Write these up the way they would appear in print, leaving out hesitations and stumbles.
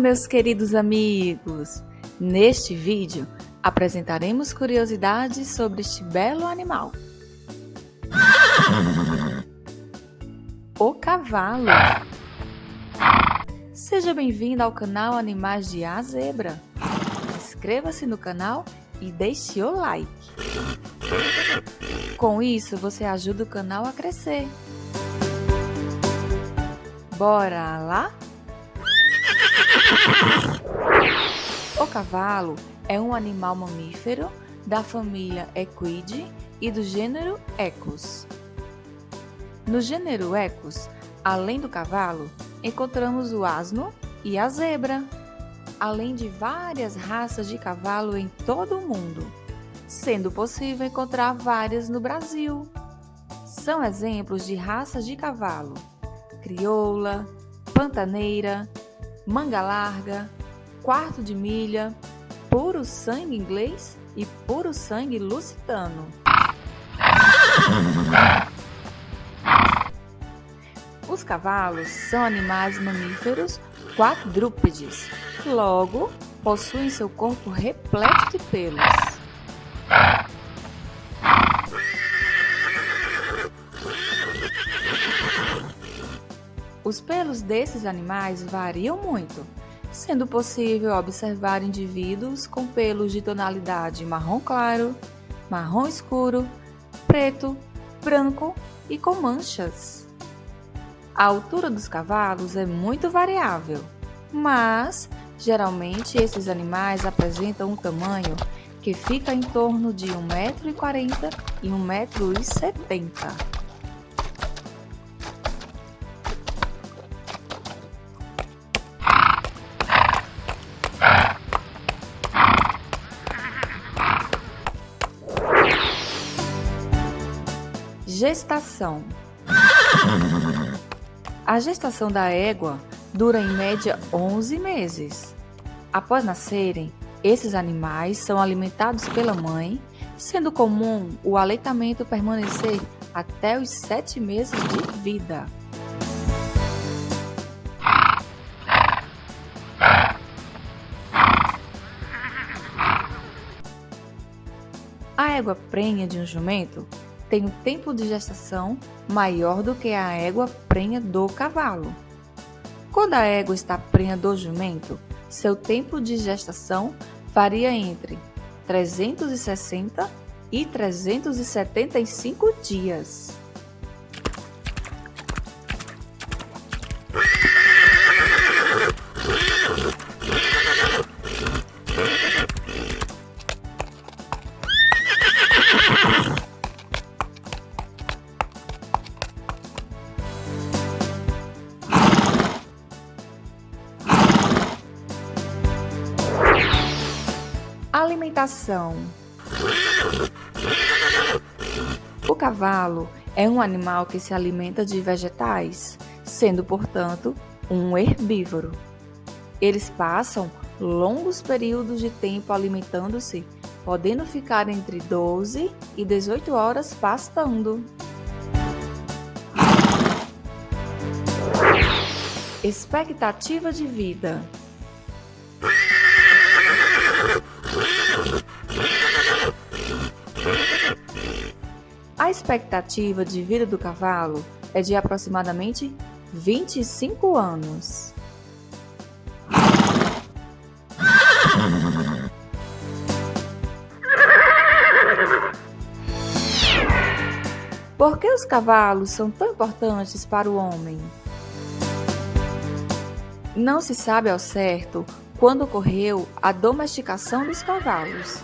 meus queridos amigos! Neste vídeo, apresentaremos curiosidades sobre este belo animal. O cavalo. Seja bem-vindo ao canal Animais de A a Zebra. Inscreva-se no canal e deixe o like. Com isso, você ajuda o canal a crescer. Bora lá? O cavalo é um animal mamífero da família Equidae e do gênero Equus. No gênero Equus, além do cavalo, encontramos o asno e a zebra, além de várias raças de cavalo em todo o mundo, sendo possível encontrar várias no Brasil. São exemplos de raças de cavalo: crioula, pantaneira, manga larga, quarto de milha, puro sangue inglês e puro sangue lusitano. Os cavalos são animais mamíferos quadrúpedes, logo possuem seu corpo repleto de pelos. Os pelos desses animais variam muito, sendo possível observar indivíduos com pelos de tonalidade marrom claro, marrom escuro, preto, branco e com manchas. A altura dos cavalos é muito variável, mas geralmente esses animais apresentam um tamanho que fica em torno de 1,40 m e 1,70 m. Gestação. A gestação da égua dura em média 11 meses. Após nascerem, esses animais são alimentados pela mãe, sendo comum o aleitamento permanecer até os 7 meses de vida. A égua prenha de um jumento tem um tempo de gestação maior do que a égua prenha do cavalo. Quando a égua está prenha do jumento, seu tempo de gestação varia entre 360 e 375 dias. Alimentação. O cavalo é um animal que se alimenta de vegetais, sendo, portanto, um herbívoro. Eles passam longos períodos de tempo alimentando-se, podendo ficar entre 12 e 18 horas pastando. Expectativa de vida. A expectativa de vida do cavalo é de aproximadamente 25 anos. Por que os cavalos são tão importantes para o homem? Não se sabe ao certo quando ocorreu a domesticação dos cavalos.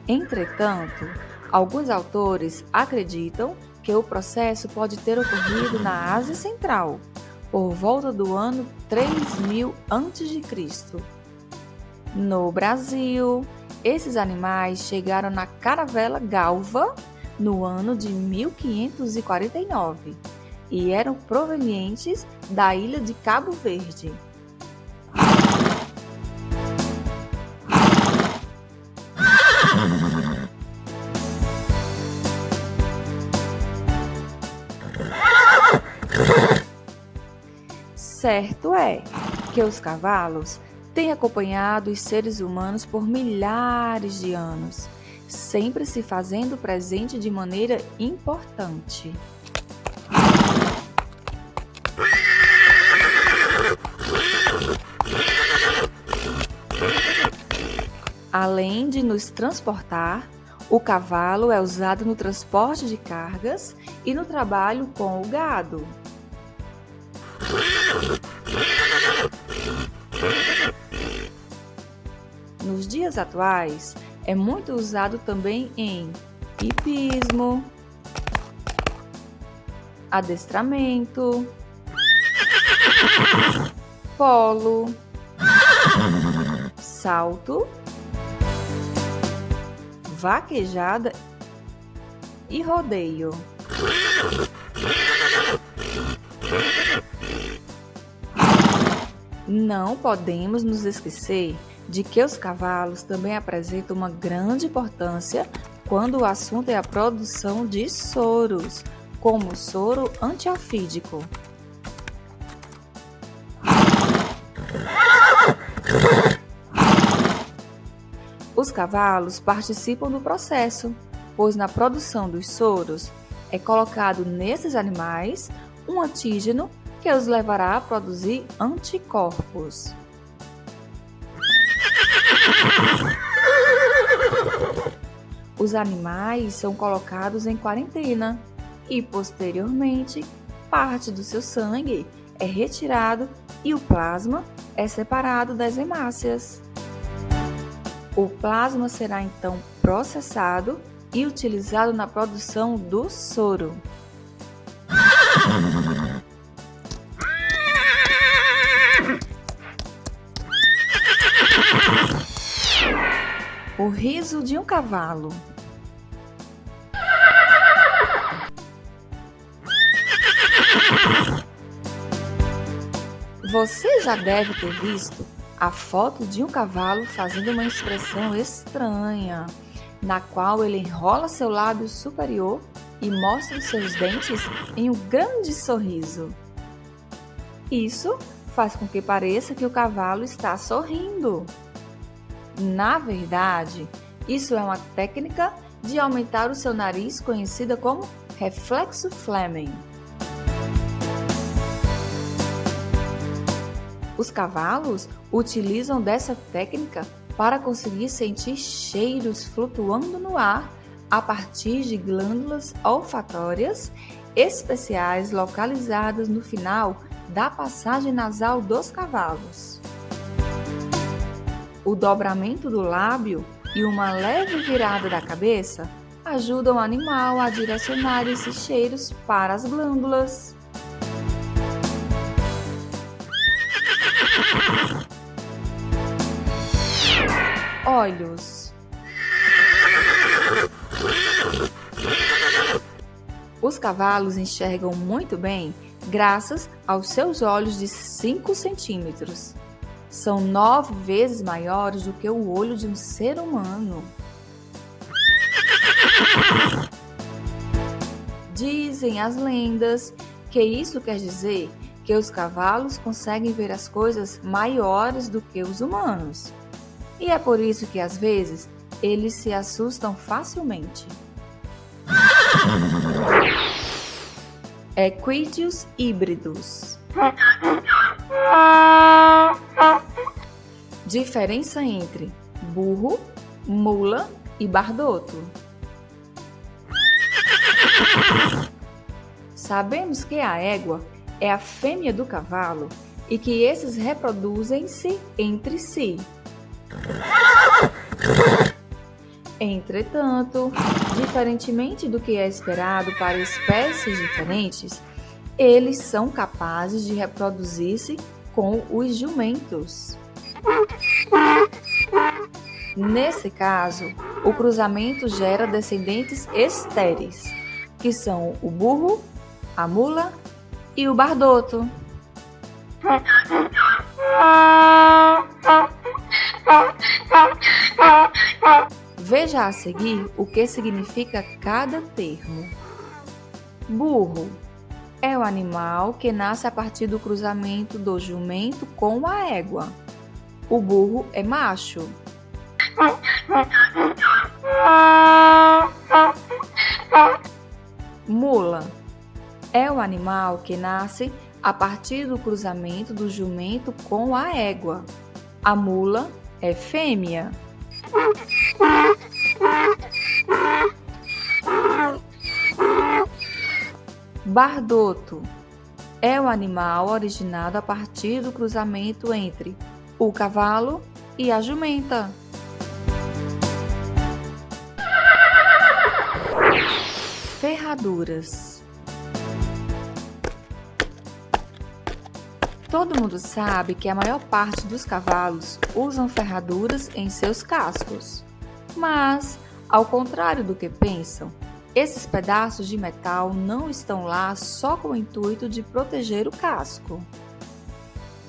Entretanto, alguns autores acreditam que o processo pode ter ocorrido na Ásia Central, por volta do ano 3000 a.C. No Brasil, esses animais chegaram na caravela Galva no ano de 1549 e eram provenientes da ilha de Cabo Verde. Certo é que os cavalos tem acompanhado os seres humanos por milhares de anos, sempre se fazendo presente de maneira importante. Além de nos transportar, o cavalo é usado no transporte de cargas e no trabalho com o gado. Nos dias atuais, é muito usado também em hipismo, adestramento, polo, salto, vaquejada e rodeio. Não podemos nos esquecer de que os cavalos também apresentam uma grande importância quando o assunto é a produção de soros, como o soro antiofídico. Os cavalos participam do processo, pois na produção dos soros é colocado nesses animais um antígeno que os levará a produzir anticorpos. Os animais são colocados em quarentena e, posteriormente, parte do seu sangue é retirado e o plasma é separado das hemácias. O plasma será então processado e utilizado na produção do soro. O riso de um cavalo. Você já deve ter visto a foto de um cavalo fazendo uma expressão estranha, na qual ele enrola seu lábio superior e mostra os seus dentes em um grande sorriso. Isso faz com que pareça que o cavalo está sorrindo. Na verdade, isso é uma técnica de aumentar o seu nariz conhecida como reflexo Fleming. Os cavalos utilizam dessa técnica para conseguir sentir cheiros flutuando no ar a partir de glândulas olfatórias especiais localizadas no final da passagem nasal dos cavalos. O dobramento do lábio e uma leve virada da cabeça ajudam o animal a direcionar esses cheiros para as glândulas. Olhos. Os cavalos enxergam muito bem graças aos seus olhos de 5 centímetros. São 9 vezes maiores do que o olho de um ser humano. Dizem as lendas que isso quer dizer que os cavalos conseguem ver as coisas maiores do que os humanos. E é por isso que, às vezes, eles se assustam facilmente. Equídeos híbridos. Diferença entre burro, mula e bardoto. Sabemos que a égua é a fêmea do cavalo e que esses reproduzem-se entre si. Entretanto, diferentemente do que é esperado para espécies diferentes, eles são capazes de reproduzir-se com os jumentos. Nesse caso, o cruzamento gera descendentes estéreis, que são o burro, a mula e o bardoto. Veja a seguir o que significa cada termo. Burro é o animal que nasce a partir do cruzamento do jumento com a égua. O burro é macho. Mula é o animal que nasce a partir do cruzamento do jumento com a égua. A mula é fêmea. Bardoto é o animal originado a partir do cruzamento entre o cavalo e a jumenta. Ferraduras. Todo mundo sabe que a maior parte dos cavalos usam ferraduras em seus cascos. Mas, ao contrário do que pensam, esses pedaços de metal não estão lá só com o intuito de proteger o casco.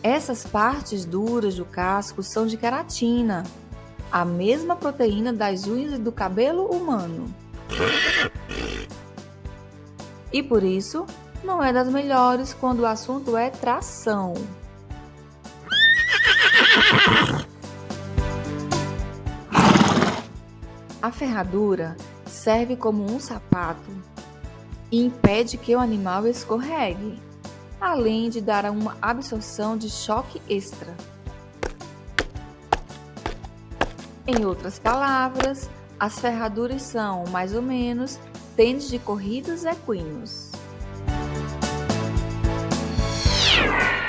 Essas partes duras do casco são de queratina, a mesma proteína das unhas e do cabelo humano. E por isso, não é das melhores quando o assunto é tração. A ferradura serve como um sapato e impede que o animal escorregue, além de dar uma absorção de choque extra. Em outras palavras, as ferraduras são, mais ou menos, tênis de corridas equinos.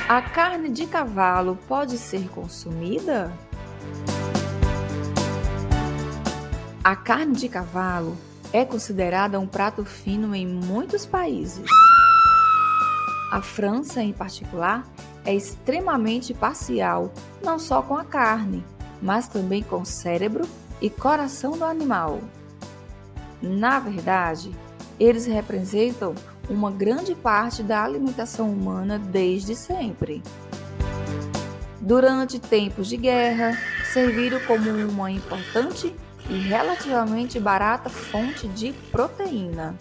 A carne de cavalo pode ser consumida? A carne de cavalo é considerada um prato fino em muitos países. A França, em particular, é extremamente parcial, não só com a carne, mas também com o cérebro e coração do animal. Na verdade, eles representam uma grande parte da alimentação humana desde sempre. Durante tempos de guerra, serviram como uma importante e relativamente barata fonte de proteína.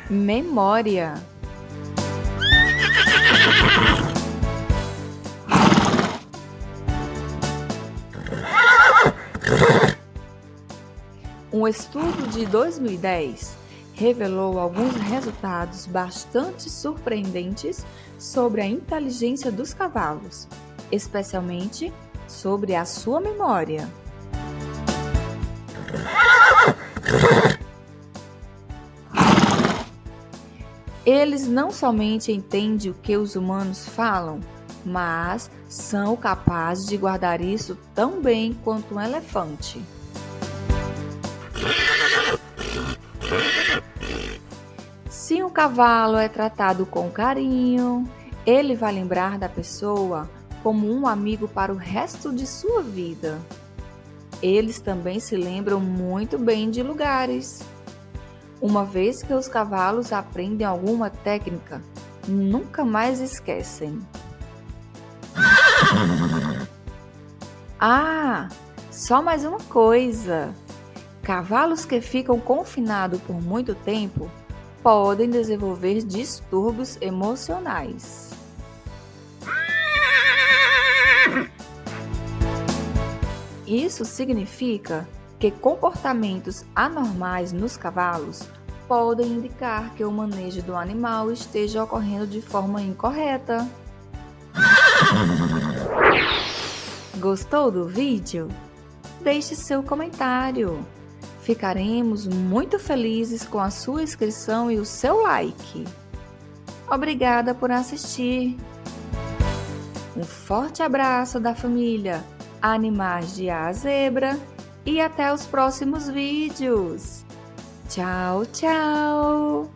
Memória. Um estudo de 2010 revelou alguns resultados bastante surpreendentes sobre a inteligência dos cavalos, especialmente sobre a sua memória. Eles não somente entendem o que os humanos falam, mas são capazes de guardar isso tão bem quanto um elefante. Se um cavalo é tratado com carinho, ele vai lembrar da pessoa como um amigo para o resto de sua vida. Eles também se lembram muito bem de lugares. Uma vez que os cavalos aprendem alguma técnica, nunca mais esquecem. Ah, só mais uma coisa. Cavalos que ficam confinados por muito tempo podem desenvolver distúrbios emocionais. Isso significa que comportamentos anormais nos cavalos podem indicar que o manejo do animal esteja ocorrendo de forma incorreta. Gostou do vídeo? Deixe seu comentário. Ficaremos muito felizes com a sua inscrição e o seu like. Obrigada por assistir. Um forte abraço da família Animais de A a Zebra e até os próximos vídeos. Tchau, tchau!